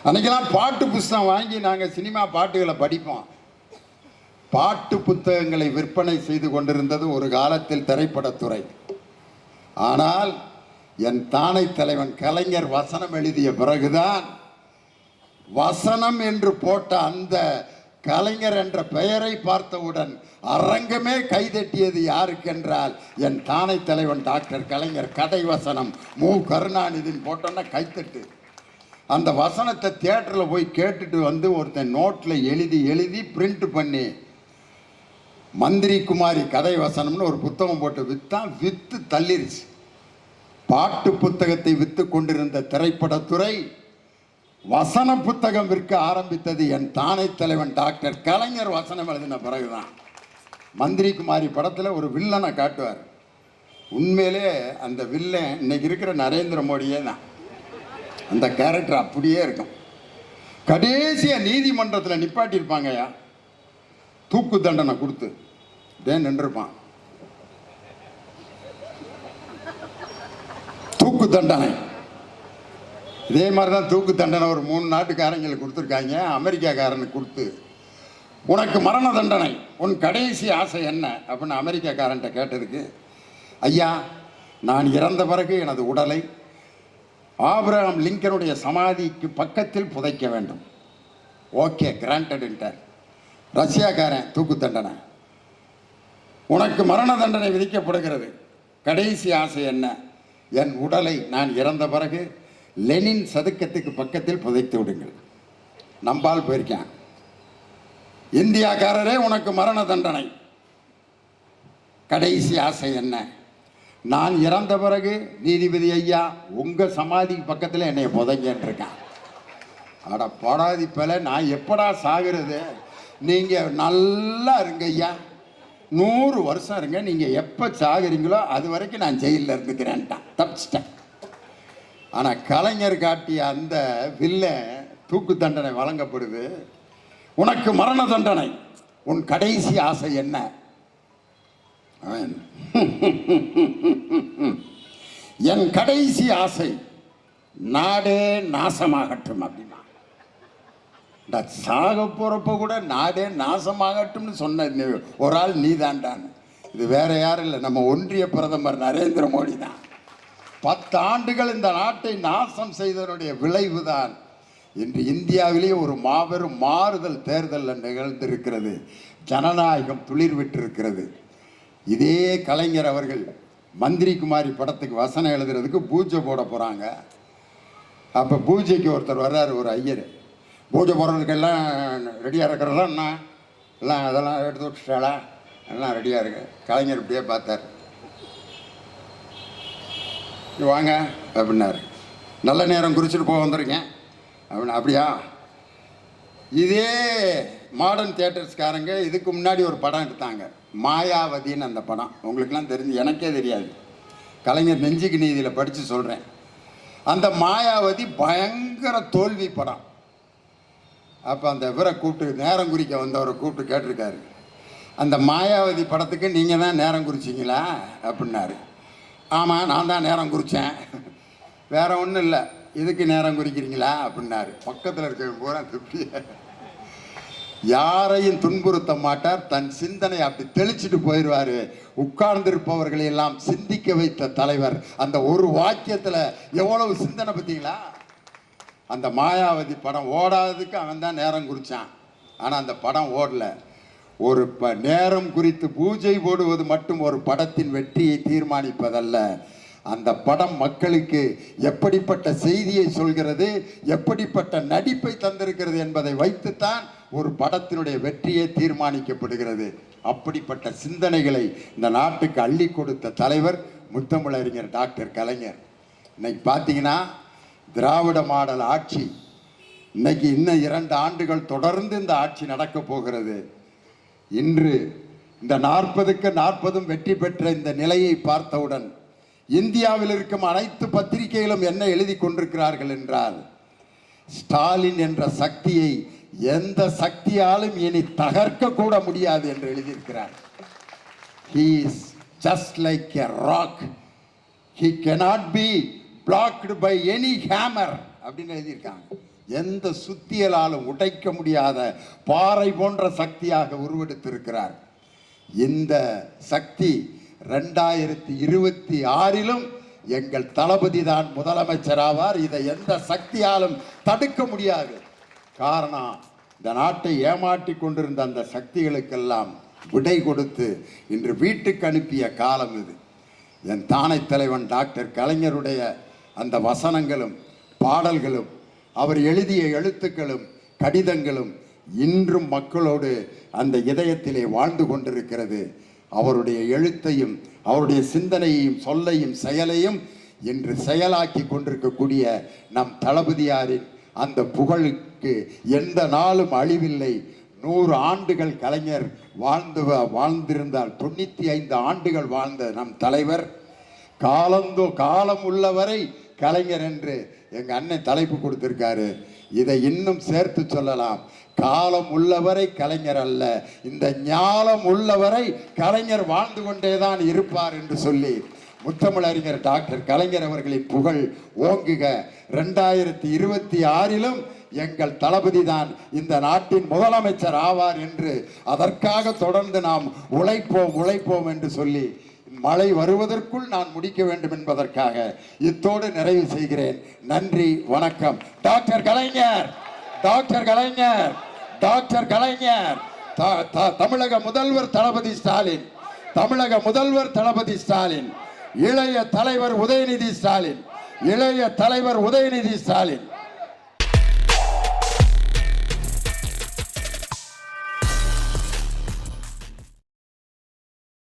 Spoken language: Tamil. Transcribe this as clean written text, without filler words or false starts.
அன்னைக்கெல்லாம் பாட்டு புஸ்தகம் வாங்கி நாங்கள் சினிமா பாட்டுகளை படிப்போம். பாட்டு புத்தகங்களை விற்பனை செய்து கொண்டிருந்தது ஒரு காலத்தில் திரைப்படத்துறை. ஆனால் என் தானை தலைவன் கலைஞர் வசனம் எழுதிய பிறகுதான் வசனம் என்று போட்ட அந்த கலைஞர் என்ற பெயரை பார்த்தவுடன் அரங்கமே கைதட்டியது யாருக்கென்றால் என் தானை தலைவன் டாக்டர் கலைஞர். கதை வசனம் மு கருணாநிதியின் போட்டோன்னா கைத்தட்டு. அந்த வசனத்தை தியேட்டரில் போய் கேட்டுட்டு வந்து ஒருத்தன் நோட்டில் எழுதி எழுதி பிரிண்ட் பண்ணி மந்திரி குமாரி கதை வசனம்னு ஒரு புத்தகம் போட்டு விற்று தள்ளிருச்சு. பாட்டு புத்தகத்தை விற்று கொண்டிருந்த திரைப்படத்துறை வசன புத்தகம் விற்க ஆரம்பித்தது என் தானை தலைவன் டாக்டர் கலைஞர் வசனம் எழுதின பிறகுதான். மந்திரி குமாரி படத்தில் ஒரு வில்லனை காட்டுவார். உண்மையிலே அந்த வில்லன் இன்னைக்கு இருக்கிற நரேந்திர மோடியே தான். அந்த கேரக்டர் அப்படியே இருக்கும். கடைசியாக நீதிமன்றத்தில் நிப்பாட்டியிருப்பாங்கய்யா, தூக்கு தண்டனை கொடுத்து நின்றுருப்பான். தூக்கு தண்டனை இதே மாதிரி தான் தூக்கு தண்டனை ஒரு 3 நாட்டுக்காரங்களுக்கு கொடுத்துருக்காங்க. அமெரிக்காக்காரனுக்கு கொடுத்து உனக்கு மரண தண்டனை, உன் கடைசி ஆசை என்ன அப்படின்னு அமெரிக்காக்காரன்ட்ட கேட்டதுக்கு, ஐயா நான் இறந்த பிறகு எனது உடலை ஆபிரகாம் லிங்கனுடைய சமாதிக்கு பக்கத்தில் புதைக்க வேண்டும். ஓகே கிராண்டட்ன்ட்டார். ரஷ்யாக்காரன் தூக்கு தண்டனை, உனக்கு மரண தண்டனை விதிக்கப்படுகிறது, கடைசி ஆசை என்ன? என் உடலை நான் இறந்த பிறகு லெனின் சதுக்கத்துக்கு பக்கத்தில் புதைத்து விடுங்கள். நம்பால் போயிருக்கேன். இந்தியாக்காரரே உனக்கு மரண தண்டனை, கடைசி ஆசை என்ன? நான் இறந்த பிறகு நீதிபதி ஐயா உங்கள் சமாதி பக்கத்தில் என்னை புதைங்கன்னு இருக்கேன். அட போடாதி பல, நான் எப்படா சாகிறது? நீங்கள் நல்லா இருங்க ஐயா, 100 வருஷம் இருங்க, நீங்கள் எப்போ சாகுறீங்களோ அது வரைக்கும் நான் ஜெயிலில் இருந்துக்கிறேன்ட்டான். தப்பிச்சிட்டேன். ஆனால் கலைஞர் காட்டிய அந்த வில்ல தூக்கு தண்டனை வழங்கப்படுது. உனக்கு மரண தண்டனை, உன் கடைசி ஆசை என்ன? என் கடைசி ஆசை நாடே நாசமாகட்டும் அப்படின்னா. சாக போறப்ப கூட நாடே நாசமாகட்டும்னு சொன்ன ஒரு ஆள் நீதாண்டான்னு. இது வேற யாரும் இல்லை, நம்ம ஒன்றிய பிரதமர் நரேந்திர மோடி தான். 10 ஆண்டுகள் இந்த நாட்டை நாசம் செய்ததனுடைய விளைவுதான் இன்று இந்தியாவிலேயே ஒரு மாபெரும் மாறுதல் தேர்தலில் நிகழ்ந்திருக்கிறது. ஜனநாயகம் துளிர்விட்டிருக்கிறது. இதே கலைஞர் அவர்கள் மந்திரி குமாரி படத்துக்கு வசனம் எழுதுறதுக்கு பூஜை போட போகிறாங்க. அப்போ பூஜைக்கு ஒருத்தர் வர்றாரு, ஒரு ஐயர். பூஜை போடுறதுக்கெல்லாம் ரெடியாக இருக்கிறதா என்ன எல்லாம் அதெல்லாம் எடுத்து விட்டுட்டாளா, எல்லாம் ரெடியாக இருக்கு. கலைஞர் இப்படியே பார்த்தார். வாங்க அப்படின்னாரு. நல்ல நேரம் குறிச்சிட்டு போக வந்திருக்கேன் அப்படின்னா. அப்படியா? இதே மாடர்ன் தியேட்டர்ஸ்காரங்க இதுக்கு முன்னாடி ஒரு படம் எடுத்தாங்க, மாயாவதின்னு. அந்த படம் உங்களுக்கெல்லாம் தெரிஞ்சு, எனக்கே தெரியாது. கலைஞர் நெஞ்சுக்கு நீதியில் படித்து சொல்கிறேன். அந்த மாயாவதி பயங்கர தோல்வி படம். அப்போ அந்த இவரை கூப்பிட்டு, நேரம் குறிக்க வந்தவரை கூப்பிட்டு கேட்டிருக்காரு, அந்த மாயாவதி படத்துக்கு நீங்கள் தான் நேரம் குறிச்சிங்களா அப்படின்னாரு. ஆமாம் நான் தான் நேரம் குறித்தேன், வேற ஒன்றும் இல்லை, இதுக்கு நேரம் குறிக்கிறீங்களா அப்படின்னாரு. பக்கத்தில் இருக்க பூரா திருப்தி. யாரையும் துன்புறுத்த மாட்டார், தன் சிந்தனை அப்படி தெளிச்சுட்டு போயிடுவார். உட்கார்ந்திருப்பவர்களை எல்லாம் சிந்திக்க வைத்த தலைவர். அந்த ஒரு வாக்கியத்தில் எவ்வளவு சிந்தனை பார்த்தீங்களா? அந்த மாயாவதி படம் ஓடாததுக்கு அவன் தான் நேரம் குறித்தான். ஆனால் அந்த படம் ஓடல. ஒரு நேரம் குறித்து பூஜை போடுவது மட்டும் ஒரு படத்தின் வெற்றியை தீர்மானிப்பதல்ல. அந்த படம் மக்களுக்கு எப்படிப்பட்ட செய்தியை சொல்கிறது, எப்படிப்பட்ட நடிப்பை தந்திருக்கிறது என்பதை வைத்துத்தான் ஒரு படத்தினுடைய வெற்றியே தீர்மானிக்கப்படுகிறது. அப்படிப்பட்ட சிந்தனைகளை இந்த நாட்டுக்கு அள்ளி கொடுத்த தலைவர் முத்தமிழறிஞர் டாக்டர் கலைஞர். இன்னைக்கு பார்த்தீங்கன்னா திராவிட மாடல் ஆட்சி, இன்னைக்கு இன்னும் 2 ஆண்டுகள் தொடர்ந்து இந்த ஆட்சி நடக்க போகிறது. இன்று இந்த 40க்கு 40 வெற்றி பெற்ற இந்த நிலையை பார்த்தவுடன் இந்தியாவில் இருக்கும் அனைத்து பத்திரிகைகளும் என்ன எழுதி கொண்டிருக்கிறார்கள் என்றால், ஸ்டாலின் என்ற சக்தியை எந்த சக்தியாலும் இனி தகர்க்க கூட முடியாது என்று எழுதியிருக்கிறார். He is just like a rock. He cannot be blocked by any hammer அப்படின்னு எழுதியிருக்காங்க. எந்த சுத்தியலாலும் உடைக்க முடியாத பாறை போன்ற சக்தியாக உருவெடுத்திருக்கிறார். இந்த சக்தி 2026 எங்கள் தளபதி தான் முதலமைச்சர் ஆவார். இதை எந்த சக்தியாலும் தடுக்க முடியாது. காரணம், இந்த நாட்டை ஏமாற்றி கொண்டிருந்த அந்த சக்திகளுக்கெல்லாம் விடை கொடுத்து இன்று வீட்டுக்கு அனுப்பிய காலம் இது. என் தானை தலைவன் டாக்டர் கலைஞருடைய அந்த வசனங்களும் பாடல்களும் அவர் எழுதிய எழுத்துக்களும் கடிதங்களும் இன்றும் மக்களோடு அந்த இதயத்திலே வாழ்ந்து கொண்டிருக்கிறது. அவருடைய எழுத்தையும் அவருடைய சிந்தனையையும் சொல்லையும் செயலையும் இன்று செயலாக்கி கொண்டிருக்கக்கூடிய நம் தளபதியாரின் அந்த புகழுக்கு எந்த நாளும் அழிவில்லை. 100 ஆண்டுகள் கலைஞர் வாழ்ந்திருந்தால் 95 ஆண்டுகள் வாழ்ந்த நம் தலைவர் காலம் உள்ளவரை கலைஞர் என்று எங்க அண்ணன் தலைப்பு கொடுத்திருக்காரு. இதை இன்னும் சேர்த்து சொல்லலாம். காலம் உள்ளவரை கலைஞர் அல்ல, இந்த ஞாலம் உள்ளவரை கலைஞர் வாழ்ந்து கொண்டேதான் இருப்பார் என்று சொல்லி முத்தமிழறிஞர் டாக்டர் கலைஞர் அவர்களின் புகழ் ஓங்குக. 2026 எங்கள் தளபதி தான் இந்த நாட்டின் முதலமைச்சர் ஆவார் என்று, அதற்காக தொடர்ந்து நாம் உழைப்போம் என்று சொல்லி மழை வருவதற்குள் நான் முடிக்க வேண்டும் என்பதற்காக இத்தோடு நிறைவு செய்கிறேன். நன்றி, வணக்கம். டாக்டர் கலைஞர், டாக்டர் கலைஞர், டாக்டர் கலைஞர், தமிழக முதல்வர் தளபதி ஸ்டாலின், தமிழக முதல்வர் தளபதி ஸ்டாலின், இளைய தலைவர் உதயநிதி ஸ்டாலின், இளைய தலைவர் உதயநிதி ஸ்டாலின்.